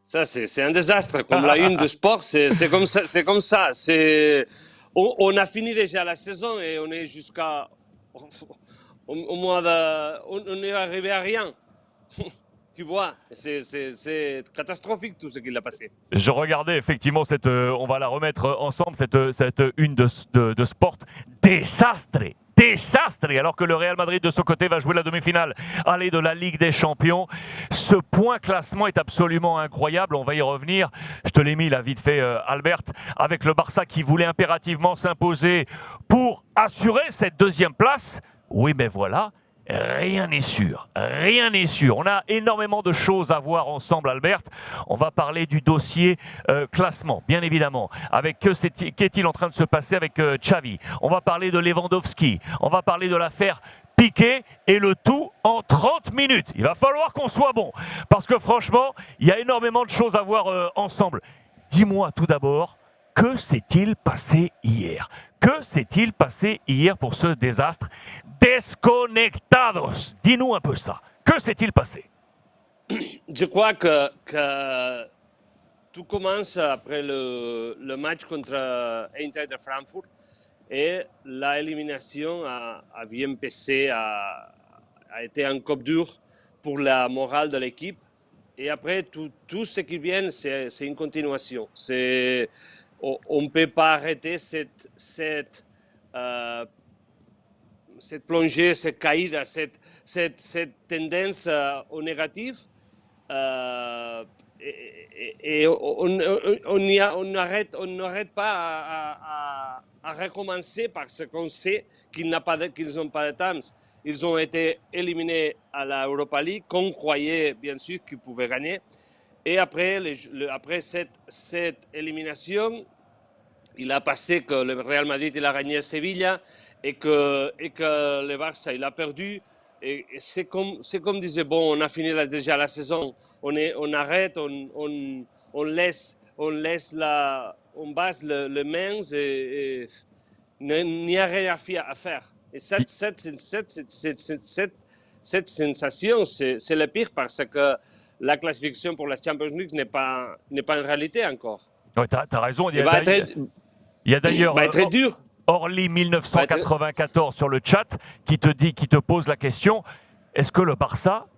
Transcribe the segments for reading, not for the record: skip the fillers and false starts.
Ça, c'est un désastre. Comme la une de sport, c'est comme ça. C'est comme ça. On a fini déjà la saison et on est jusqu'à au mois de, on est arrivé à rien. Tu vois, c'est catastrophique tout ce qu'il a passé. Je regardais effectivement on va la remettre ensemble, cette une de Sport. Désastre, désastre. Alors que le Real Madrid de son côté va jouer la demi-finale aller de la Ligue des Champions. Ce point classement est absolument incroyable. On va y revenir. Je te l'ai mis là vite fait, Albert, avec le Barça qui voulait impérativement s'imposer pour assurer cette deuxième place. Oui, mais voilà. Rien n'est sûr, rien n'est sûr. On a énormément de choses à voir ensemble, Albert. On va parler du dossier classement, bien évidemment. Avec qu'est-il en train de se passer avec Xavi. On va parler de Lewandowski. On va parler de l'affaire Piqué et le tout en 30 minutes. Il va falloir qu'on soit bon parce que franchement, il y a énormément de choses à voir ensemble. Dis-moi tout d'abord, que s'est-il passé hier? Que s'est-il passé hier pour ce désastre? Desconectados. Dis-nous un peu ça. Que s'est-il passé? Je crois que tout commence après le match contre Eintracht de Francfort et l'élimination a bien pesé, a été un coup dur pour la morale de l'équipe. Et après, tout ce qui vient, c'est une continuation. On ne peut pas arrêter cette plongée, cette caïda, cette tendance au négatif. Et on n'arrête pas à recommencer parce qu'on sait qu'ils n'ont pas de temps. Ils ont été éliminés à la Europa League, qu'on croyait bien sûr qu'ils pouvaient gagner. Et après, après cette élimination, il a passé que le Real Madrid il a gagné à Sevilla et que le Barça il a perdu. Et c'est comme disait, bon, on a fini déjà la saison, on arrête, on laisse on base le mains et il n'y a rien à faire. Et cette sensation, c'est le pire parce que la classification pour la Champions League n'est pas une réalité encore. Ouais, t'as raison. Il va être d'ailleurs très dur. Orly 1994 sur le chat qui te pose la question, est-ce que le Barça,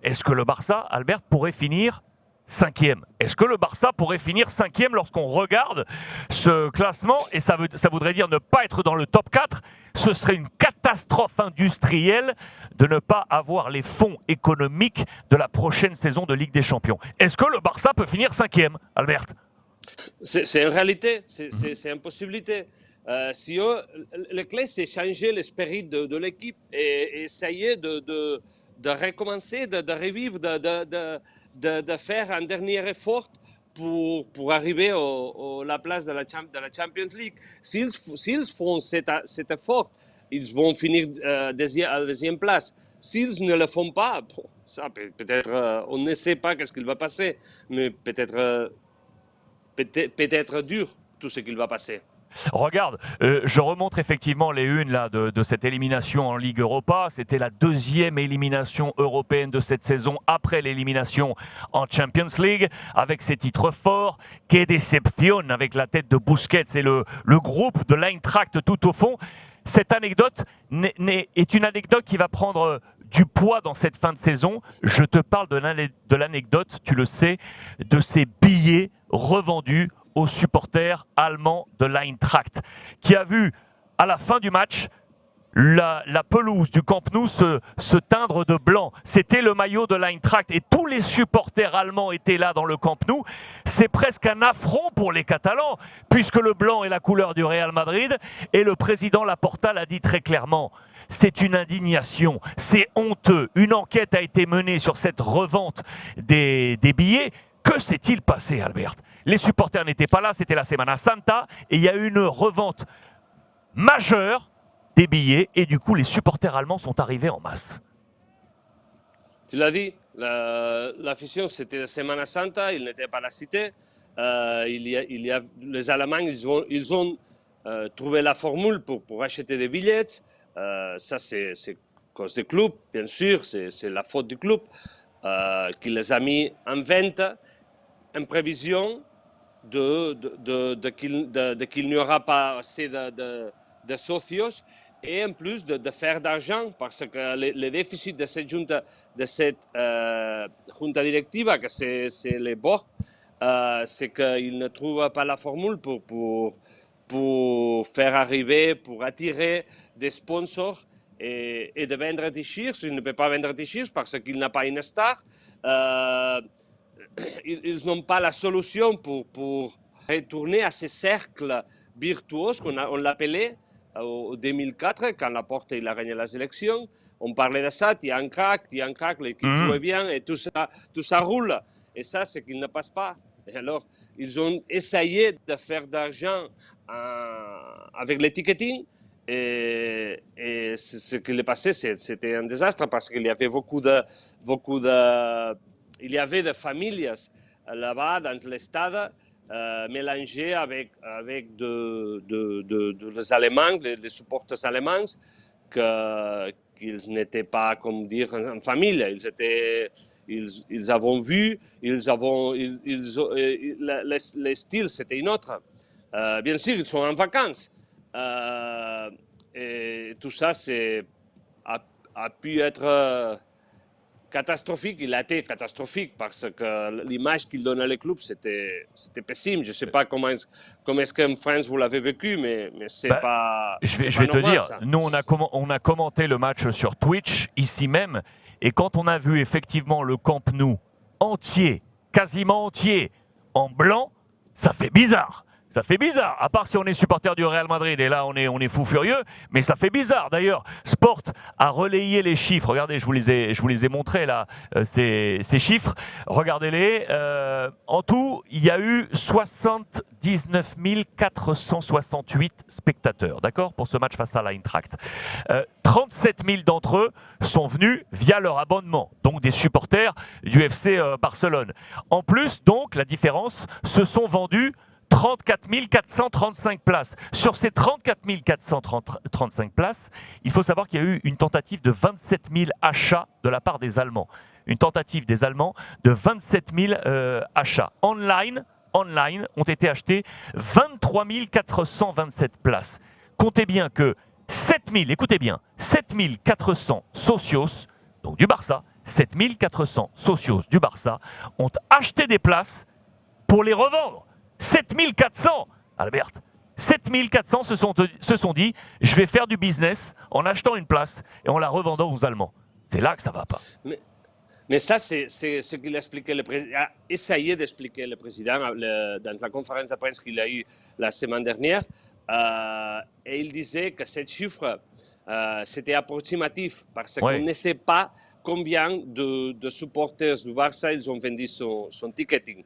Albert, pourrait finir 5e? Est-ce que le Barça pourrait finir 5e lorsqu'on regarde ce classement? Et ça voudrait dire ne pas être dans le top 4. Ce serait une catastrophe industrielle de ne pas avoir les fonds économiques de la prochaine saison de Ligue des Champions. Est-ce que le Barça peut finir 5e, Albert? C'est une réalité, c'est une possibilité. Si le clé, c'est changer l'esprit de l'équipe et essayer de recommencer, de revivre, de faire un dernier effort pour arriver à la place de la Champions League. S'ils font cet effort, ils vont finir à la deuxième place. S'ils ne le font pas, bon, ça peut-être, on ne sait pas ce qu'il va passer, mais peut-être dur tout ce qu'il va passer. Regarde, je remonte effectivement les unes là, de cette élimination en Ligue Europa. C'était la deuxième élimination européenne de cette saison après l'élimination en Champions League, avec ses titres forts. Que déception avec la tête de Busquets et le groupe de l'Eintracht tout au fond. Cette anecdote est une anecdote qui va prendre du poids dans cette fin de saison. Je te parle de l'anecdote, tu le sais, de ces billets revendus aux supporters allemands de l'Eintracht, qui a vu à la fin du match la pelouse du Camp Nou se teindre de blanc. C'était le maillot de l'Eintracht et tous les supporters allemands étaient là dans le Camp Nou. C'est presque un affront pour les Catalans, puisque le blanc est la couleur du Real Madrid et le président Laporta l'a dit très clairement. C'est une indignation, c'est honteux. Une enquête a été menée sur cette revente des billets. Que s'est-il passé, Albert? Les supporters n'étaient pas là, c'était la Semana Santa, et il y a eu une revente majeure des billets, et du coup, les supporters allemands sont arrivés en masse. Tu l'as dit, l'afición, c'était la Semana Santa, il n'était pas à la cité. Les Allemands, ils ont trouvé la formule pour acheter des billets. Ça, c'est à cause du club, bien sûr, c'est la faute du club qui les a mis en vente. en prévision qu'il n'y aura pas assez de socios et en plus de faire d'argent parce que le déficit de cette junta directiva, que c'est le board, c'est qu'il ne trouve pas la formule pour faire arriver, pour attirer des sponsors et de vendre des shirts. Il ne peut pas vendre des shirts parce qu'il n'a pas une star. Ils n'ont pas la solution pour retourner à ce cercle virtuose on l'appelait en 2004, quand Laporte il a gagné les élections. On parlait de ça, tu as un crack, l'équipe jouait bien et tout ça roule. Et ça, c'est qu'il ne passe pas. Et alors, ils ont essayé de faire d'argent avec le ticketing. Et ce qui est passé, c'était un désastre parce qu'il y avait il y avait des familles là-bas dans le stade mélangées avec les Allemands, les supporters allemands, qu'ils n'étaient pas, comme dire, en famille. Ils avaient vu, le style, c'était une autre. Bien sûr, ils sont en vacances. Et tout ça a pu être catastrophique. Il a été catastrophique parce que l'image qu'il donne à le club, c'était pessime. Je ne sais pas comment est-ce qu'en France vous l'avez vécu, mais c'est pas. Je vais te dire, ça. Nous on a commenté le match sur Twitch, ici même, et quand on a vu effectivement le Camp Nou entier, quasiment entier, en blanc, ça fait bizarre. Ça fait bizarre, à part si on est supporter du Real Madrid, et là on est fou furieux, mais ça fait bizarre. D'ailleurs, Sport a relayé les chiffres. Regardez, je vous les ai montrés là, ces chiffres. Regardez-les. En tout, il y a eu 79 468 spectateurs, d'accord, pour ce match face à l'Eintracht. 37 000 d'entre eux sont venus via leur abonnement, donc des supporters du FC Barcelone. En plus, donc, la différence, se sont vendus 34 435 places. Sur ces 34 435 places, il faut savoir qu'il y a eu une tentative de 27 000 achats de la part des Allemands. Une tentative des Allemands de 27 000 achats. Online ont été achetés 23 427 places. Comptez bien que 7 400 socios, donc du Barça, 7 400 socios du Barça ont acheté des places pour les revendre. 7400, Albert, 7400 se sont dit, je vais faire du business en achetant une place et en la revendant aux Allemands. C'est là que ça ne va pas. Mais ça, c'est ce qu'il a expliqué a essayé d'expliquer le président dans la conférence de presse qu'il a eue la semaine dernière. Et il disait que ce chiffre, c'était approximatif parce qu'on ne sait pas combien de supporters du Barça ils ont vendu son ticketing.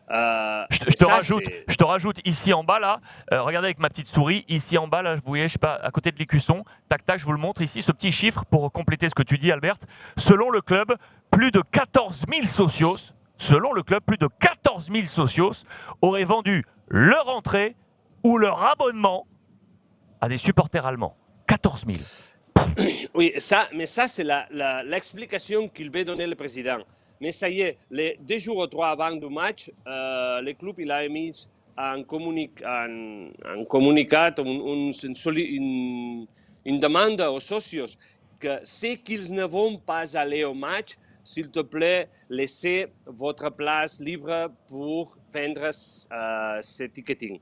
Je te rajoute ici en bas là, regardez avec ma petite souris, ici en bas là, vous voyez, je sais pas, à côté de l'écusson, tac tac, je vous le montre ici, ce petit chiffre pour compléter ce que tu dis Albert. Selon le club, plus de 14 000 socios, auraient vendu leur entrée ou leur abonnement à des supporters allemands. 14 000. Oui, mais ça c'est l'explication qu'il veut donner le président. Mais ça y est, 2 jours ou 3 avant le match, le club il a émis un communicat, une demande aux socios que ceux qui ne vont pas aller au match, s'il te plaît, laissez votre place libre pour vendre ce ticketing.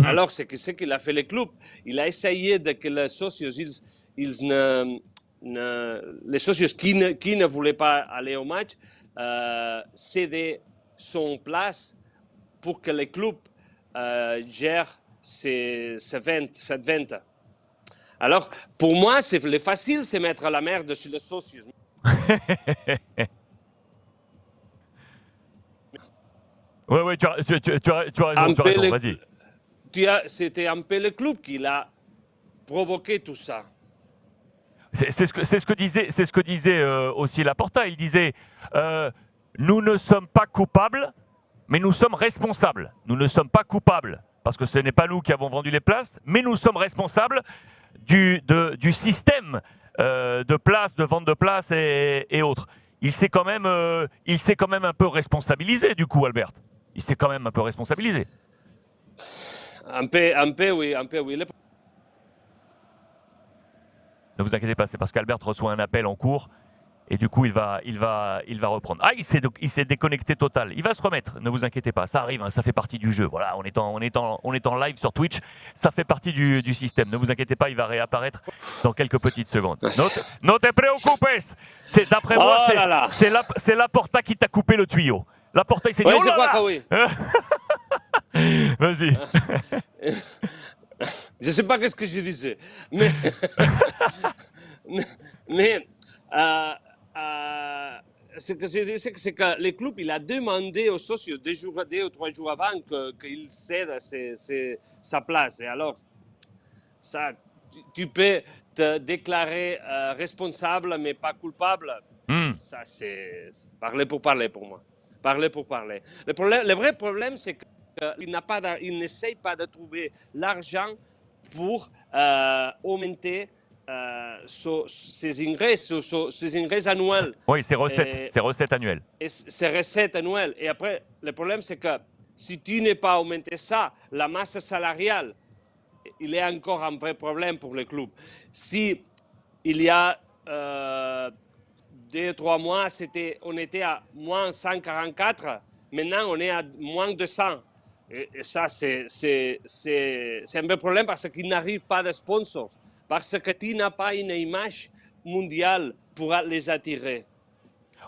Alors, c'est ce qu'il a fait le club. Il a essayé que les socios, les socios qui ne voulaient pas aller au match, céder son place pour que le club gère cette vente. Alors, pour moi, c'est facile de mettre la merde sur les socios. Oui, tu as raison, vas-y. C'était un peu le club qui a provoqué tout ça. C'est ce que disait aussi Laporta. Il disait nous ne sommes pas coupables, mais nous sommes responsables. Nous ne sommes pas coupables parce que ce n'est pas nous qui avons vendu les places, mais nous sommes responsables du système de places, de vente de places et autres. Il s'est quand même un peu responsabilisé du coup, Albert. Il s'est quand même un peu responsabilisé. Un peu, oui. Ne vous inquiétez pas, c'est parce qu'Albert reçoit un appel en cours et du coup il va reprendre. Ah, il s'est déconnecté total. Il va se remettre, ne vous inquiétez pas, ça arrive, hein, ça fait partie du jeu. Voilà, on est en live sur Twitch, ça fait partie du système. Ne vous inquiétez pas, il va réapparaître dans quelques petites secondes. No te preocupes. D'après moi, c'est Laporta qui t'a coupé le tuyau. Laporta, il s'est dit, Oui, oh je là crois là que oui. Vas-y. Je ne sais pas ce que je disais, mais, mais ce que je disais, c'est que le club il a demandé aux socios 2 ou 3 jours avant qu'il cède sa place. Et alors, ça, tu peux te déclarer responsable, mais pas coupable. Ça, c'est parler pour parler pour moi. Parler pour parler. Le vrai problème, c'est qu'il n'essaye pas de trouver l'argent pour augmenter ses ingressos annuels. Oui, ses recettes annuelles. Et ses recettes annuelles. Et après, le problème, c'est que si tu n'es pas augmenté ça, la masse salariale, il y a encore un vrai problème pour le club. Si il y a 2 ou 3 mois, on était à moins 144, maintenant on est à moins 200. Et ça, c'est un vrai problème parce qu'il n'arrive pas de sponsors, parce que tu n'as pas une image mondiale pour les attirer.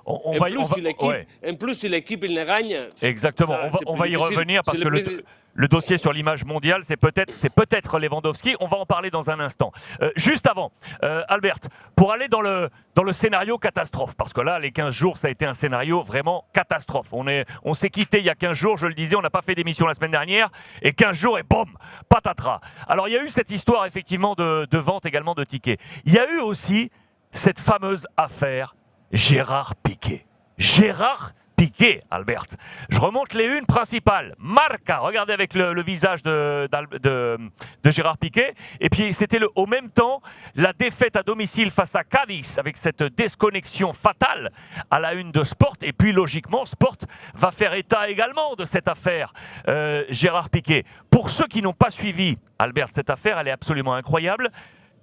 En plus, si l'équipe il ne gagne. Exactement, on va y revenir parce que le dossier sur l'image mondiale, c'est peut-être Lewandowski. On va en parler dans un instant. Juste avant, Albert, pour aller dans le scénario catastrophe, parce que là, les 15 jours, ça a été un scénario vraiment catastrophe. On s'est quitté il y a 15 jours, je le disais, on n'a pas fait d'émission la semaine dernière, et 15 jours et boum, patatras. Alors, il y a eu cette histoire, effectivement, de vente également de tickets. Il y a eu aussi cette fameuse affaire Gérard Piqué. Gérard Piqué, Albert. Je remonte les unes principales. Marca, regardez avec le visage de Gérard Piqué. Et puis c'était au même temps la défaite à domicile face à Cadiz avec cette déconnexion fatale à la une de Sport. Et puis logiquement, Sport va faire état également de cette affaire Gérard Piqué. Pour ceux qui n'ont pas suivi, Albert, cette affaire, elle est absolument incroyable.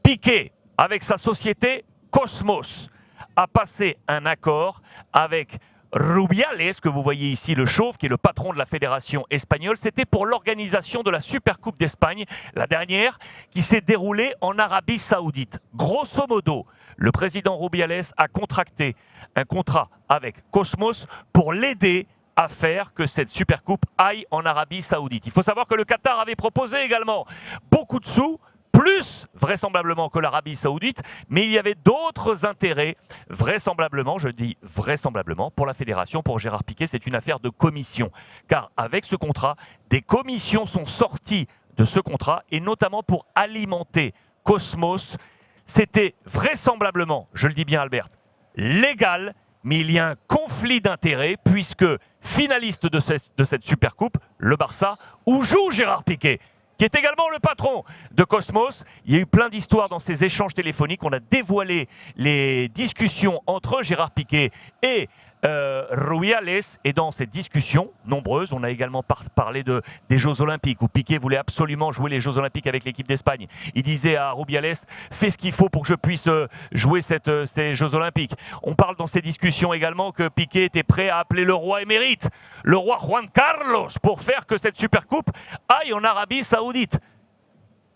Piqué, avec sa société Cosmos, a passé un accord avec Rubiales, que vous voyez ici, le chauve, qui est le patron de la fédération espagnole. C'était pour l'organisation de la Supercoupe d'Espagne, la dernière, qui s'est déroulée en Arabie Saoudite. Grosso modo, le président Rubiales a contracté un contrat avec Cosmos pour l'aider à faire que cette Supercoupe aille en Arabie Saoudite. Il faut savoir que le Qatar avait proposé également beaucoup de sous, plus vraisemblablement que l'Arabie Saoudite, mais il y avait d'autres intérêts, vraisemblablement, je dis vraisemblablement, pour la fédération, pour Gérard Piqué, c'est une affaire de commission. Car avec ce contrat, des commissions sont sorties de ce contrat, et notamment pour alimenter Cosmos. C'était vraisemblablement, je le dis bien Albert, légal, mais il y a un conflit d'intérêts, puisque finaliste de cette Supercoupe, le Barça, où joue Gérard Piqué, qui est également le patron de Cosmos. Il y a eu plein d'histoires dans ces échanges téléphoniques. On a dévoilé les discussions entre Gérard Piqué et Rubiales. Et dans ces discussions nombreuses, on a également parlé des Jeux Olympiques, où Piqué voulait absolument jouer les Jeux Olympiques avec l'équipe d'Espagne. Il disait à Rubiales, fais ce qu'il faut pour que je puisse jouer ces Jeux Olympiques. On parle dans ces discussions également que Piqué était prêt à appeler le roi émérite, le roi Juan Carlos, pour faire que cette Supercoupe aille en Arabie Saoudite.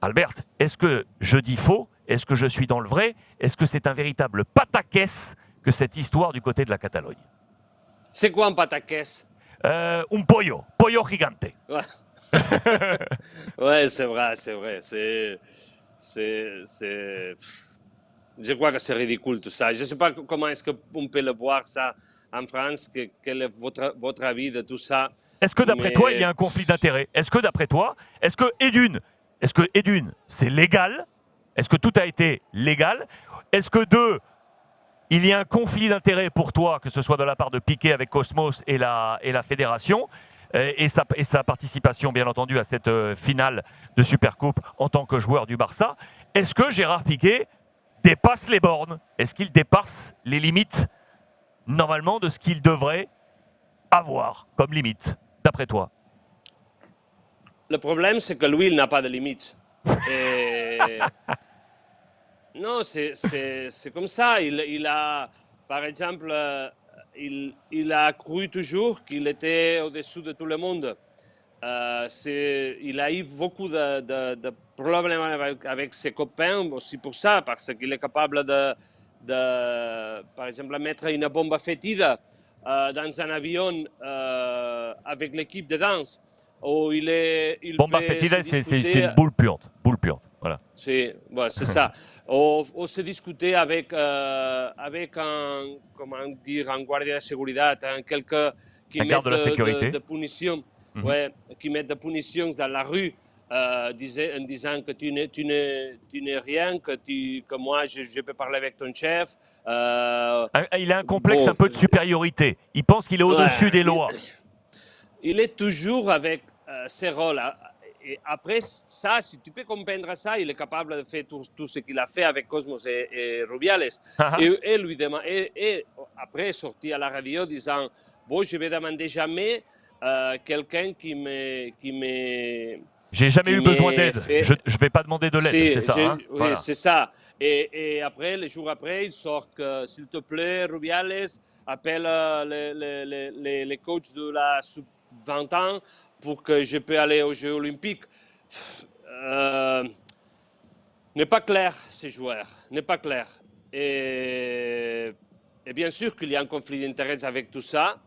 Albert, est-ce que je dis faux? Est-ce que je suis dans le vrai? Est-ce que c'est un véritable pataquès que cette histoire du côté de la Catalogne? C'est quoi un pataquès? Un pollo gigante. Ouais, c'est vrai. Je crois que c'est ridicule tout ça. Je ne sais pas comment est-ce qu'on peut le voir ça en France. Quel est votre avis de tout ça? Est-ce que d'après toi, il y a un conflit d'intérêts? Est-ce que d'après toi, est-ce que Edune, c'est légal? Est-ce que tout a été légal? Est-ce que il y a un conflit d'intérêts pour toi, que ce soit de la part de Piqué avec Cosmos et la fédération, et sa participation, bien entendu, à cette finale de Supercoupe en tant que joueur du Barça? Est-ce que Gérard Piqué dépasse les bornes? Est-ce qu'il dépasse les limites, normalement, de ce qu'il devrait avoir comme limite? d'après toi? Le problème, c'est que lui, il n'a pas de limites. Et... Non, c'est comme ça. Il a, par exemple, il a cru toujours qu'il était au-dessus de tout le monde. Il a eu beaucoup de problèmes avec ses copains, aussi pour ça, parce qu'il est capable par exemple, mettre une bombe fétide dans un avion avec l'équipe de danse. Où il Bomba peut fétide, se c'est discuter... une boule puante. Boule puante, voilà. C'est ça. Ou se discuter avec un, comment dire, un guardia de sécurité, quelqu'un qui Un met garde de la sécurité. de punitions, ouais, qui met des punitions dans la rue, en disant que tu n'es rien, que moi je peux parler avec ton chef. Il a un complexe un peu de supériorité. Il pense qu'il est au-dessus des lois. Il est toujours avec ses rôles. Et après ça, si tu peux comprendre ça, il est capable de faire tout ce qu'il a fait avec Cosmos et Rubiales. Et lui et après sortir à la radio disant bon, je vais demander jamais quelqu'un qui me j'ai jamais eu besoin d'aide. Je ne vais pas demander de l'aide, c'est ça. Hein, oui, voilà. c'est ça. Et après, les jours après, il sort que s'il te plaît, Rubiales, appelle les coachs de la sub-20 ans pour que je puisse aller aux Jeux Olympiques. N'est pas clair, ces joueurs. N'est pas clair. Et bien sûr qu'il y a un conflit d'intérêts avec tout ça,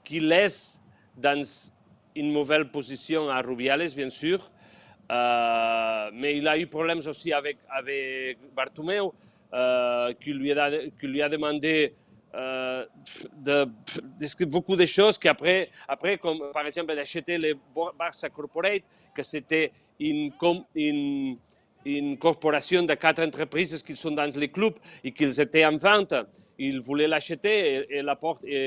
qui laisse dans une mauvaise position à Rubiales, bien sûr. Mais il a eu problèmes aussi avec Bartomeu, qui lui a demandé beaucoup de choses qu'après, comme par exemple d'acheter les Barça Corporate, que c'était une corporation de 4 entreprises qui sont dans les clubs et qu'ils étaient en vente. Il voulait l'acheter et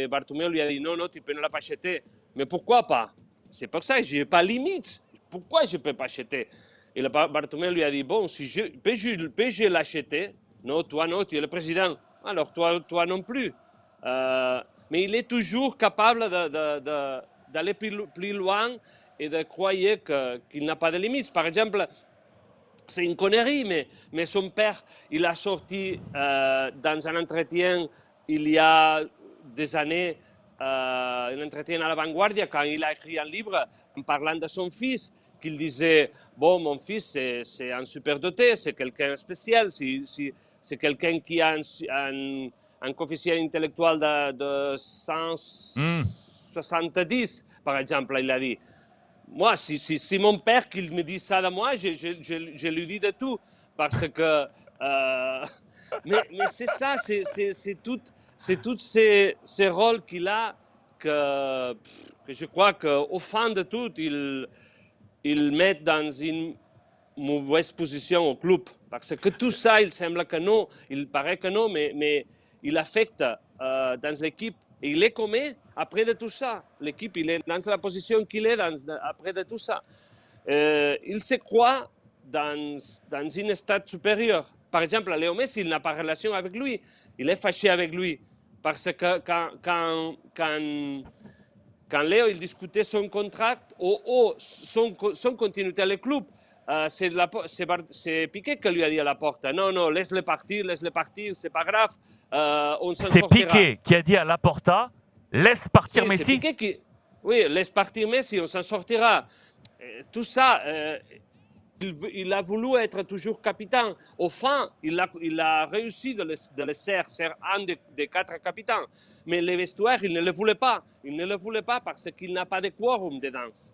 Bartomeu lui a dit non, tu peux ne pas acheter. Mais pourquoi pas? C'est pour ça que je n'ai pas de limite. Pourquoi je ne peux pas acheter? Et Bartomeu lui a dit bon, si peux-je l'acheter? Non, toi non, tu es le président. Alors toi non plus. Mais il est toujours capable d'aller plus loin et de croire qu'il n'a pas de limites. Par exemple, c'est une connerie, mais son père, il a sorti dans un entretien il y a des années, un entretien à la Vanguardia, quand il a écrit un livre en parlant de son fils, qu'il disait, bon, mon fils, c'est un superdoté, c'est quelqu'un de spécial, c'est quelqu'un qui a un coefficient intellectuel de 170, par exemple, il a dit. Moi, si mon père qu'il me dit ça de moi, je lui dis de tout. Parce que... mais c'est ça, c'est tous ces rôles qu'il a que je crois qu'au fond de tout, il met dans une mauvaise position au club. Parce que tout ça, il semble que non, il paraît que non, mais il affecte dans l'équipe. Et il est comme après de tout ça. L'équipe, il est dans la position qu'il est après de tout ça. Il se croit dans un stade supérieur. Par exemple, Léo Messi, il n'a pas de relation avec lui. Il est fâché avec lui. Parce que quand Léo il discutait son contrat ou son continuité à le club, c'est Piqué qui lui a dit à la porte non, laisse-le partir, c'est pas grave. C'est Piqué qui a dit à Laporta laisse partir Messi. Oui, laisse partir Messi, on s'en sortira. Tout ça, il a voulu être toujours capitaine. Au fond, il a réussi de le faire un des 4 capitaines. Mais les vestiaires, il ne le voulait pas. Il ne le voulait pas parce qu'il n'a pas de quorum de danse.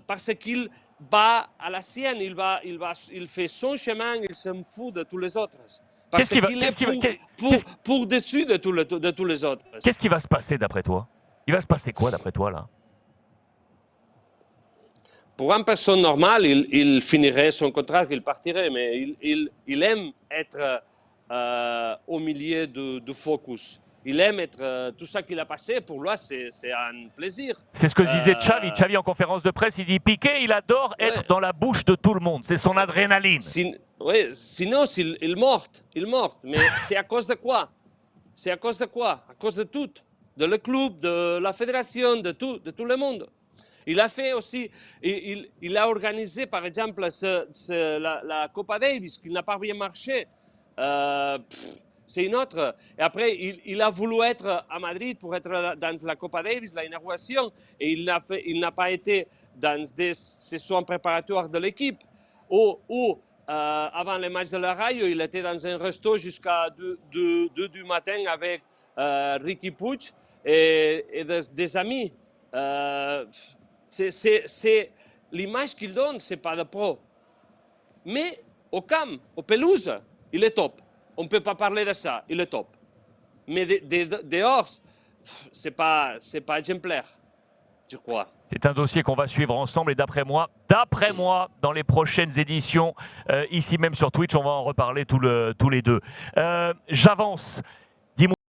Parce qu'il va à la sienne, il fait son chemin, il s'en fout de tous les autres. Parce qu'il est pour dessus de tous les autres. Qu'est-ce qui va se passer d'après toi? Il va se passer quoi d'après toi là? Pour une personne normale, il finirait son contrat, il partirait, mais il aime être au milieu du focus. Il aime être tout ça qu'il a passé, pour lui, c'est un plaisir. C'est ce que disait Xavi. Xavi en conférence de presse, il dit Piqué, il adore être dans la bouche de tout le monde. C'est son adrénaline. Oui, sinon, il mort. Mais c'est à cause de quoi? C'est à cause de quoi? À cause de tout. de le club, de la fédération, de tout le monde. Il a fait aussi, il a organisé par exemple la Copa Davis qui n'a pas bien marché. C'est une autre. Et après, il a voulu être à Madrid pour être dans la Copa Davis, l'inauguration, et il n'a pas été dans des sessions préparatoires de l'équipe. Ou avant les matchs de la Rayo, il était dans un resto jusqu'à 2 du matin avec Riqui Puig et des amis. C'est l'image qu'il donne, c'est pas de pro. Mais au camp, aux pelouses, il est top. On ne peut pas parler de ça, il est top. Mais dehors, c'est pas exemplaire, je crois. C'est un dossier qu'on va suivre ensemble et d'après moi, dans les prochaines éditions, ici même sur Twitch, on va en reparler tous les deux. J'avance.